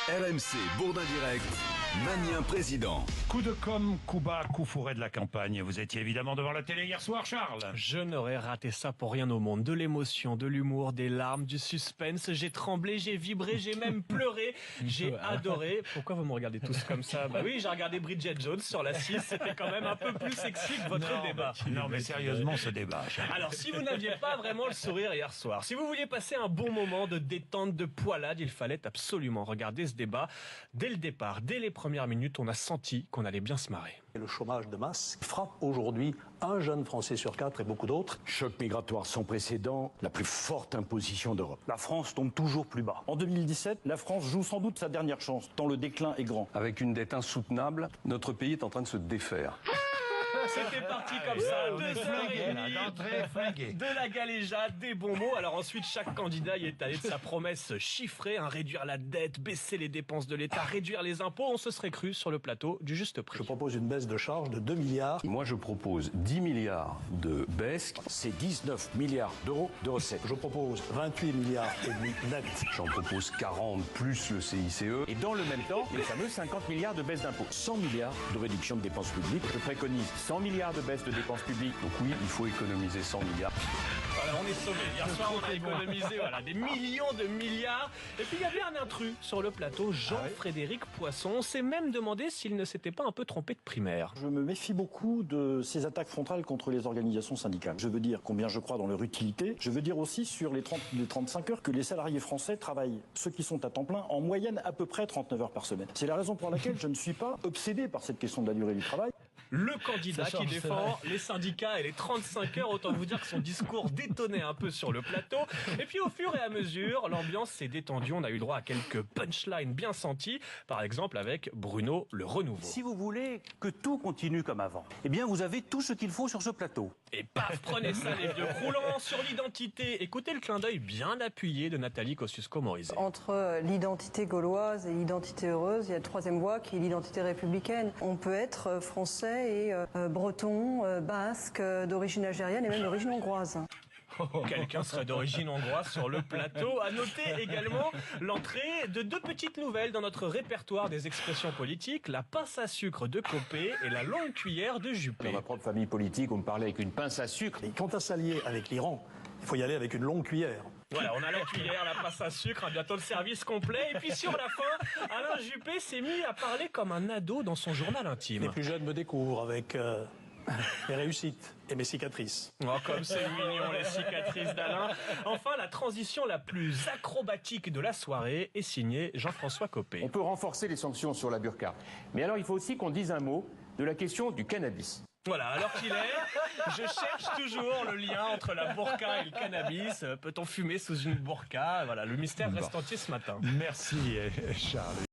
RMC Bourdin Direct, Magnien président. Coup de com', coup bas, coup fourré de la campagne. Vous étiez évidemment devant la télé hier soir, Charles. Je n'aurais raté ça pour rien au monde. De l'émotion, de l'humour, des larmes, du suspense. J'ai tremblé, j'ai vibré, j'ai même pleuré. J'ai adoré. Pourquoi vous me regardez tous comme ça? Bah oui, j'ai regardé Bridget Jones sur la 6. C'était quand même un peu plus sexy que votre débat. Non, mais sérieusement, ce débat, Charles. Alors, si vous n'aviez pas vraiment le sourire hier soir, si vous vouliez passer un bon moment de détente, de poilade, il fallait absolument regarder ce débat. Dès le départ, dès les premières minutes, on a senti qu'on allait bien se marrer. Le chômage de masse frappe aujourd'hui un jeune Français sur 4 et beaucoup d'autres. Choc migratoire sans précédent, la plus forte imposition d'Europe. La France tombe toujours plus bas. En 2017, la France joue sans doute sa dernière chance, tant le déclin est grand. Avec une dette insoutenable, notre pays est en train de se défaire. C'était parti comme ça, 2h30 de la galéjade, des bons mots. Alors ensuite, chaque candidat y est allé de sa promesse chiffrée, réduire la dette, baisser les dépenses de l'État, réduire les impôts. On se serait cru sur le plateau du juste prix. Je propose une baisse de charges de 2 milliards. Moi, je propose 10 milliards de baisse. C'est 19 milliards d'euros de recettes. Je propose 28 milliards et demi net. J'en propose 40 plus le CICE. Et dans le même temps, les fameux 50 milliards de baisse d'impôts. 100 milliards de réduction de dépenses publiques. Je préconise 100 milliards de baisse de dépenses publiques. Donc oui, il faut économiser 100 milliards. Voilà, on est sauvés. Hier soir, on a économisé des millions de milliards. Et puis, il y avait un intrus sur le plateau, Jean-Frédéric Poisson. On s'est même demandé s'il ne s'était pas un peu trompé de primaire. Je me méfie beaucoup de ces attaques frontales contre les organisations syndicales. Je veux dire combien je crois dans leur utilité. Je veux dire aussi sur les 35 heures que les salariés français travaillent, ceux qui sont à temps plein, en moyenne à peu près 39 heures par semaine. C'est la raison pour laquelle je ne suis pas obsédé par cette question de la durée du travail. Le candidat qui défend les syndicats et les 35 heures, autant vous dire que son discours détonnait un peu sur le plateau. Et puis au fur et à mesure, l'ambiance s'est détendue. On a eu droit à quelques punchlines bien senties, par exemple avec Bruno Le Renouveau. Si vous voulez que tout continue comme avant, eh bien vous avez tout ce qu'il faut sur ce plateau. Et paf, prenez ça les vieux croulants sur l'identité. Écoutez le clin d'œil bien appuyé de Nathalie Kosciusko-Morizet. Entre l'identité gauloise et l'identité heureuse, il y a une troisième voie qui est l'identité républicaine. On peut être français et breton, basque, d'origine algérienne et même d'origine hongroise. Quelqu'un serait d'origine hongroise sur le plateau. À noter également l'entrée de deux petites nouvelles dans notre répertoire des expressions politiques, la pince à sucre de Copé et la longue cuillère de Juppé. Dans ma propre famille politique, on me parlait avec une pince à sucre. Et quant à s'allier avec l'Iran, il faut y aller avec une longue cuillère. Voilà, on a la cuillère, la pince à sucre, bientôt le service complet. Et puis sur la fin, Alain Juppé s'est mis à parler comme un ado dans son journal intime. Les plus jeunes me découvrent avec mes réussites et mes cicatrices. Oh, comme c'est mignon, les cicatrices d'Alain. Enfin, la transition la plus acrobatique de la soirée est signée Jean-François Copé. On peut renforcer les sanctions sur la burqa. Mais alors, il faut aussi qu'on dise un mot de la question du cannabis. Voilà, alors qu'il est, je cherche toujours le lien entre la burqa et le cannabis. Peut-on fumer sous une burqa? Voilà, le mystère reste entier ce matin. Merci, Charles.